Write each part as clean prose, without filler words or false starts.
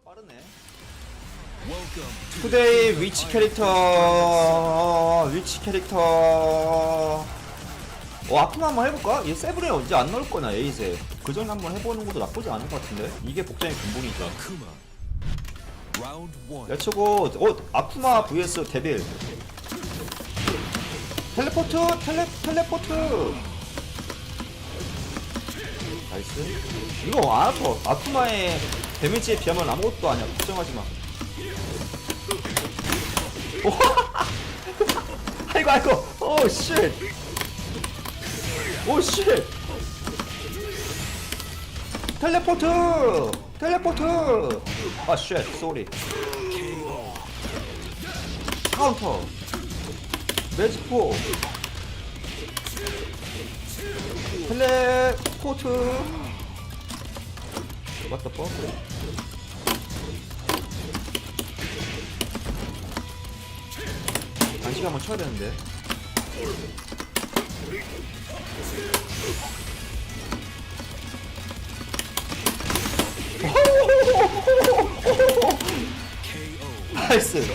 빠르네. 투데이 위치 캐릭터 아프마 한번 해볼까? 얘 세븐에 언제 안 나올 거냐 에이세. 그 전에 한번 해보는 것도 나쁘지 않은 것 같은데. 이게 복장의 근본이죠. 레츠고. 아쿠마 vs 데빌. 텔레포트. 나이스. 이거 안 아파. 아쿠마의 데미지에 비하면 아무것도 아니야. 걱정하지마. 아이고 오쉣. 오쉣. 텔레포트. 아쉣 쏘리. 카운터. 매지포. 텔레포트. 맞다 뻔. 간식 한번 쳐야 되는데. 나이스.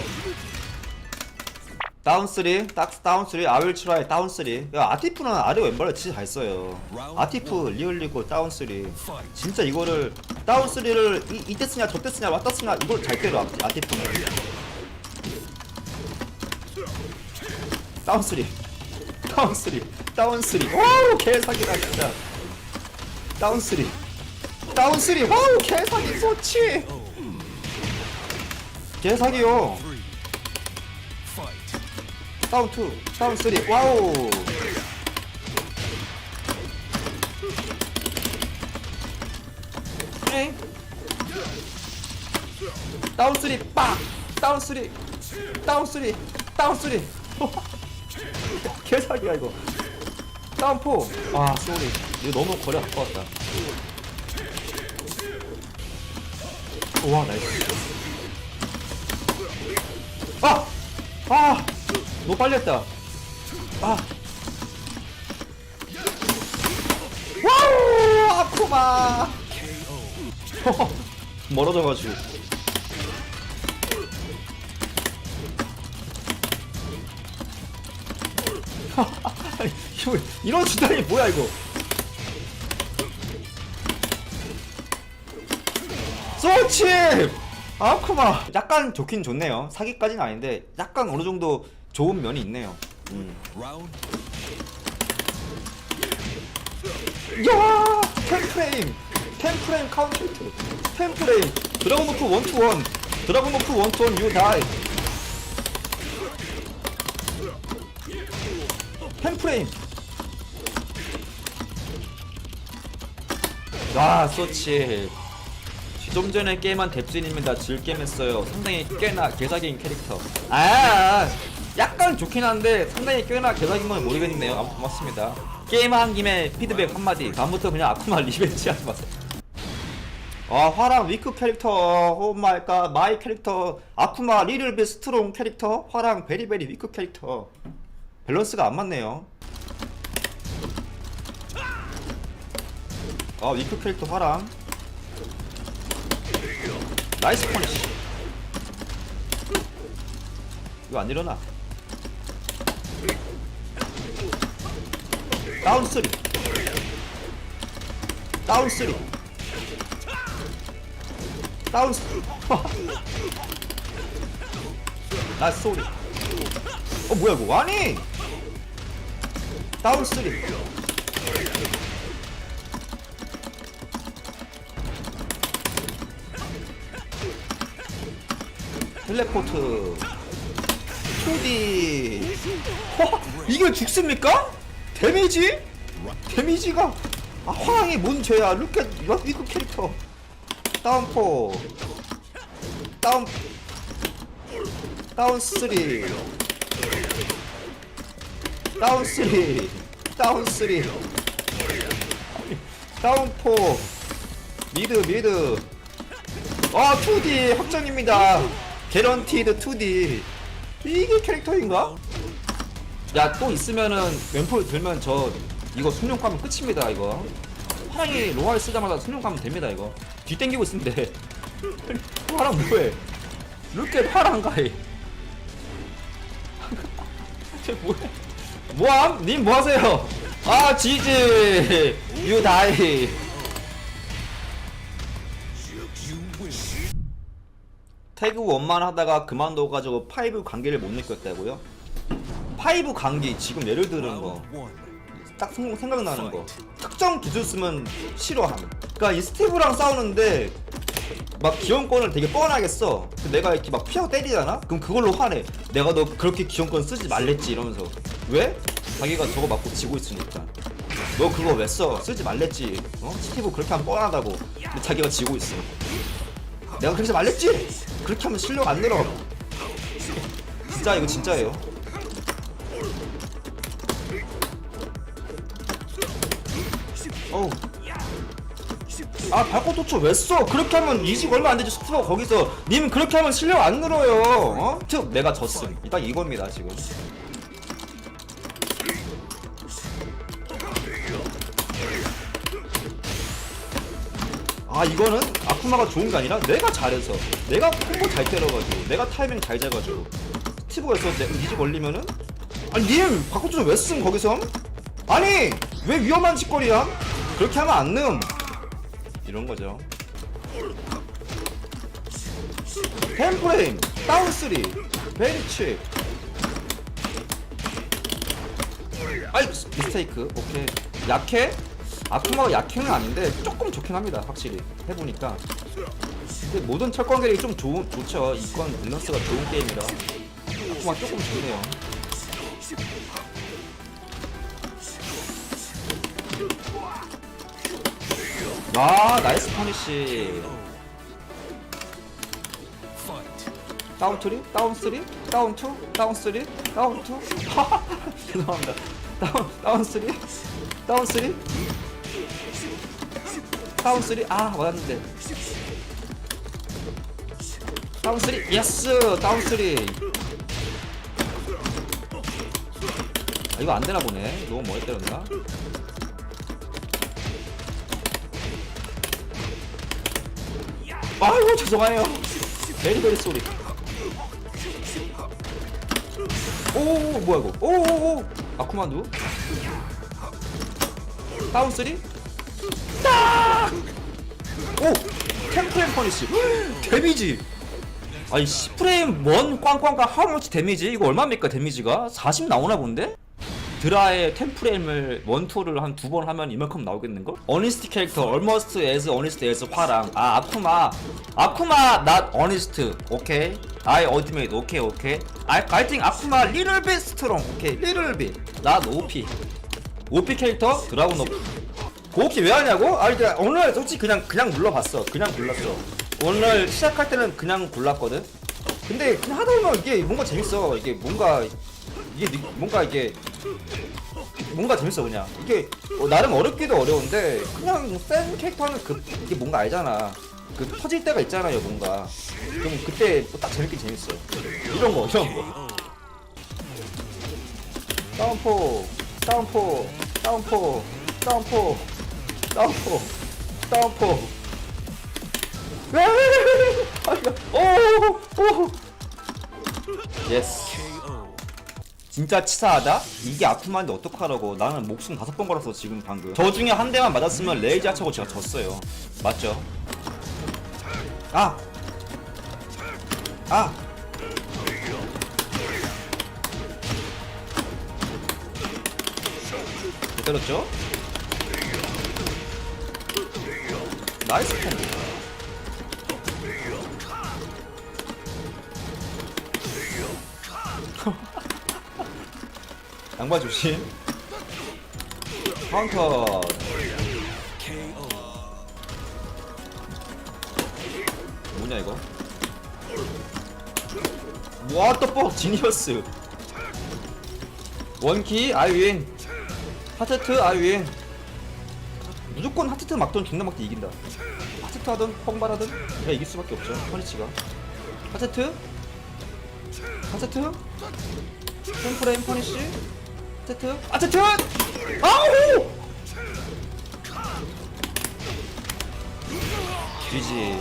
다운 3, 다운 3, I will try 다운 3. 야, 아티프는 아래 왼발을 진짜 잘 써요. 아티프 리얼리고 다운 3. 진짜 이거를 다운 3를 이때 쓰냐 저때 쓰냐 왔다 쓰냐 이걸 잘 때려 아티프는. 다운 3. 와우 개사기다 진짜. 다운 3. 와우 개사기 쏘치. 개사기요. 다운 2, 다운 3, 와우. 엥? 다운 3, 빡! 다운 3. 개사기야 이거. 다운 4. 아, 쏘리. 이거 너무 거리 가까웠다. 와, 나이스. 너무 빨리 했다. 와우! 아쿠마! 멀어져가지고. 이런 주단이 뭐야, 이거? 소치! 아쿠마! 약간 좋긴 좋네요. 사기까지는 아닌데, 약간 어느정도 좋은 면이 있네요. 야! 10프레임 카운트. 10프레임. 드라곤 버프 1-1. 드라곤 버프 1-1 you die. 10프레임. 와, 소치. 좀 전에 게임한 뎁진입니다. 즐겜 했어요. 상당히 꽤나 개사기인 캐릭터. 약간 좋긴 한데 상당히 꽤나 개사기인 건 모르겠네요. 아무튼 고맙습니다. 게임한 김에 피드백 한마디. 다음부터 그냥 아쿠마 리벤지 하지 마세요. 화랑 위크 캐릭터. 오마이갓 마이 캐릭터. 아쿠마 리를 비 스트롱 캐릭터. 화랑 베리베리 위크 캐릭터. 밸런스가 안 맞네요. 위크 캐릭터 화랑. 나이스 퍼니쉬. 이거 안 일어나. 다운 3. 다운 3. 나 쏘리. 뭐야 이거. 아니 다운 3. 텔레포트 2D. 이게 죽습니까? 데미지가 화랑이 뭔 죄야. 루켓 위크 캐릭터. 다운 4. 다운 3. 다운 4. 미드. 2D 확정입니다. 개런티드 2D. 이게 캐릭터인가? 야, 또 있으면은 왼폴 들면 저 이거 숙련 가면 끝입니다. 이거 화랑이 로알 쓰자마자 숙련 가면 됩니다. 이거 뒤 땡기고 있는데 파랑 뭐해? 룩게 파랑 가이. 쟤 뭐해? 뭐함? 님 뭐하세요? 아 지지 유 다이. 태그 원만 하다가 그만둬가지고 파이브 관계를 못 느꼈다고요? 파이브 관계 지금 예를 들은 거 딱 생각나는 거 특정 기술 쓰면 싫어함. 그니까 이 스티브랑 싸우는데 막 기원권을 되게 뻔하게 써. 내가 이렇게 막 피하고 때리잖아? 그럼 그걸로 화내. 내가 너 그렇게 기원권 쓰지 말랬지 이러면서. 왜? 자기가 저거 맞고 지고 있으니까. 너 그거 왜 써? 쓰지 말랬지. 어? 스티브 그렇게 하면 뻔하다고. 근데 자기가 지고 있어. 내가 그러지 말랬지? 그렇게 하면 실력 안 늘어. 진짜 이거 진짜예요. 어우. 아 발코 도초 왜 써? 그렇게 하면 이직 얼마 안 되지. 스티브가 거기서 님 그렇게 하면 실력 안 늘어요. 어? 특 내가 졌음. 딱 이겁니다 지금. 아 이거는 아쿠마가 좋은 게 아니라 내가 잘해서 내가 콤보 잘 때려가지고 내가 타이밍 잘 잡아가지고 스티브에서 이직 걸리면은 아니 님 바꿔줘 왜 쓴 거기서? 아니 왜 위험한 짓거리야? 그렇게 하면 안 ным. 이런거죠. 템프레임 다운 3 베리치. 아이 미스테이크. 오케이 약해? 아쿠마가 약해는 아닌데 조금 좋긴 합니다. 확실히 해보니까. 근데 모든 철권 캐릭이 좀 좋죠. 이건 밸런스가 좋은 게임이라 아쿠마 조금 좋네요. 와 나이스 퍼니시. 다운 3? 다운 3? 다운 2? 다운 3? 다운 2? 죄송합니다. 다운 3? 다운 3? 다운 3? 아 맞았는데. 다운 3? 예스 다운 3. 아 이거 안되나 보네. 너무 멀리 때렸나? 아이고 죄송해요. 베리베리 소리. 오 뭐야 이거. 오오오 아쿠만두 다운 3? 딱! 오! 템프레임 퍼니시 데미지. 아니 10프레임 1 꽝꽝꽝 하우머치 데미지. 이거 얼마입니까 데미지가? 40 나오나 본데? 드라의 템프레임을 원투를 한 2번 하면 이만큼 나오겠는걸? 어니스트 캐릭터 almost as honest as 화랑. 아 아쿠마 not honest. 오케이 I ultimate. 오케이 I think 아쿠마 little bit strong. 오케이 little bit not OP. OP 캐릭터 드라군 오프. 그렇게 왜 하냐고? 아 이제 오늘 솔직히 그냥 눌러봤어. 그냥 골랐어. 오늘 시작할 때는 그냥 골랐거든. 근데 그냥 하다 보면 이게 뭔가 재밌어. 이게 뭔가 재밌어. 그냥 이게 나름 어렵기도 어려운데 그냥 센 캐릭터는 이게 뭔가 알잖아. 그 터질 때가 있잖아요 뭔가. 그럼 그때 딱 재밌게 재밌어. 이런 거 다운포 오 예스. 진짜 치사하다? 이게 아쿠마인데 어떡하라고. 나는 목숨 5번 걸었어 지금 방금. 저 중에 한 대만 맞았으면 레이지 하차고 제가 졌어요. 맞죠? 아! 못 때렸죠? 나이스 콤보. 양발 조심. 카운터. 뭐냐 이거? 왓더뻑 지니어스. 원키 아이윈. 하트트 아이윈. 무조건 하트트 막던 존나 막대 이긴다. 하트트 하든 펑바라든 내가 이길 수밖에 없죠. 퍼니치가. 하트트 템프레임 퍼니시 하트트 하트트. 아우 GG.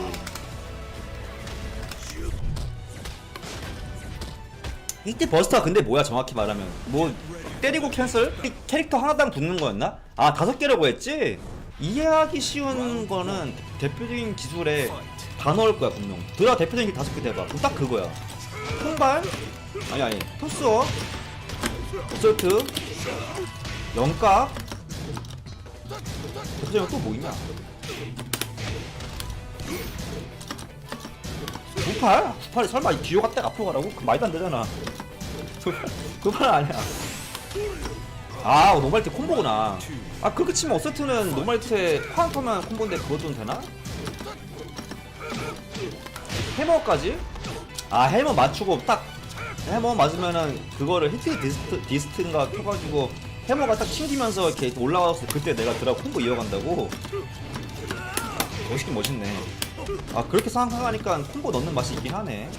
이때 버스터가 근데 뭐야 정확히 말하면 뭐 때리고 캔슬? 캐릭터 하나당 붙는 거였나? 아 5개라고 했지? 이해하기 쉬운 거는 대표적인 기술에 다 넣을 거야 분명. 드라 대표적인 게 5개 대봐. 딱 그거야. 통발? 아니 토스어 어설트 영각 대표적인 또 뭐 있냐? 구팔? 구팔이 설마 이 뒤로 갔다가 앞으로 가라고? 그 말도 안 되잖아. 구팔 아니야. 아 노말트 콤보구나. 아 그렇게 치면 어세트는 노말트에 카운터만 콤보인데 그것도 되나? 해머까지? 아 해머 맞추고 딱 해머 맞으면은 그거를 히트 디스트인가 켜가지고 해머가 딱 튕기면서 이렇게 올라왔을 때 그때 내가 드라고 콤보 이어간다고? 멋있긴 멋있네. 아 그렇게 생각하니까 콤보 넣는 맛이 있긴 하네.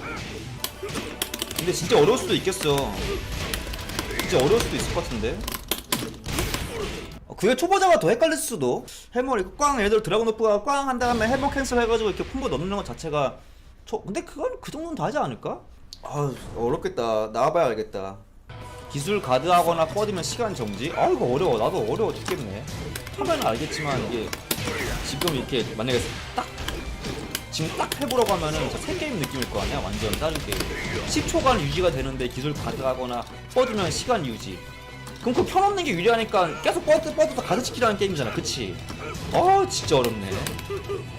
근데 진짜 어려울 수도 있겠어. 진짜 어려울 수도 있을 것 같은데. 그게 초보자가 더 헷갈릴 수도. 해머를 꽝 예를 들어 드라곤 오프가 꽝 한 다음에 해머 캔슬 해가지고 이렇게 콤보 넣는 것 자체가 근데 그건 그 정도는 다 하지 않을까? 아 어렵겠다. 나와봐야 알겠다. 기술 가드하거나 뻗으면 시간 정지? 아 이거 어려워. 나도 어려워 죽겠네. 하면 알겠지만 이게 지금 이렇게 만약에 지금 딱 해보라고 하면은 진짜 새 게임 느낌일 거 아니야? 완전 다른 게임. 10초간 유지가 되는데 기술 가드하거나 뻗으면 시간 유지. 그럼 그 편없는 게 유리하니까 계속 뻗어서 가드시키라는 게임이잖아. 그치? 아 진짜 어렵네.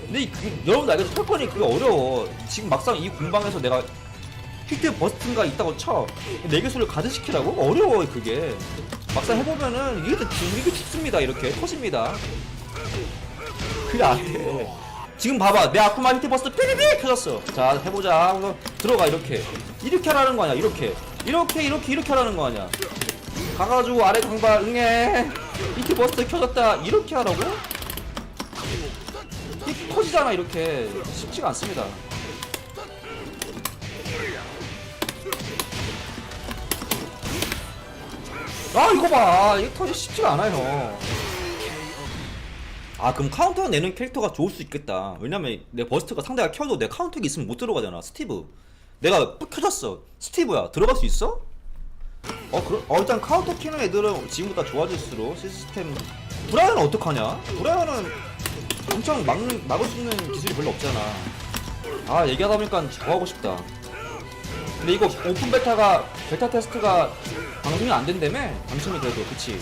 근데 여러분들 알겠죠? 털건이 그게 어려워. 지금 막상 이 공방에서 내가 히트 버스트인가 있다고 쳐. 내 기술을 가드시키라고? 어려워 그게. 막상 해보면은 이게 죽습니다. 이렇게 터집니다. 그게 안 돼. 지금 봐봐 내 아쿠마 히트 버스트 삐리삐 켜졌어. 자 해보자 하고서 들어가. 이렇게 하라는 거 아니야. 이렇게 하라는 거 아니야. 가가지고 아래 강발 응애 히트 버스트 켜졌다 이렇게 하라고? 이 터지잖아. 이렇게 쉽지가 않습니다. 아 이거 봐 이거 터지 쉽지가 않아요. 아 그럼 카운터 내는 캐릭터가 좋을 수 있겠다. 왜냐면 내 버스트가 상대가 켜도 내 카운터기 있으면 못 들어가잖아. 스티브 내가 ปุ๊ 켜졌어. 스티브야 들어갈 수 있어? 일단 카운터 키는 애들은 지금보다 좋아질수록 시스템. 브라이언은 어떡하냐? 브라이언은 엄청 막을 수 있는 기술이 별로 없잖아. 아 얘기하다 보니까 저거 하고 싶다. 근데 이거 오픈 베타 테스트가 방송이 안 된다며? 방송이 그래도 그치?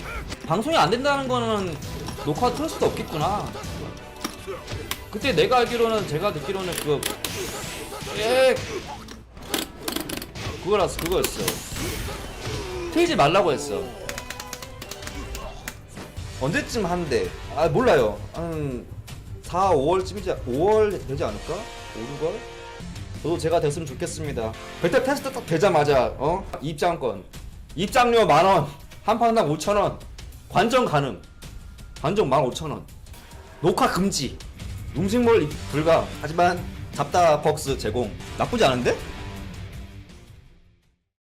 방송이 안 된다는 거는 녹화 틀 수도 없겠구나. 그때 내가 알기로는 제가 듣기로는 그거였어. 틀지 말라고 했어. 언제쯤 한대? 아 몰라요. 한 4, 5월쯤이지 5월 되지 않을까? 5, 6월? 저도 제가 됐으면 좋겠습니다. 베타 테스트 딱 되자마자 입장권 입장료 10,000원 한 판당 5,000원 관전 가능. 관전 15,000원 녹화 금지 음식물 불가. 하지만 잡다 벅스 제공. 나쁘지 않은데?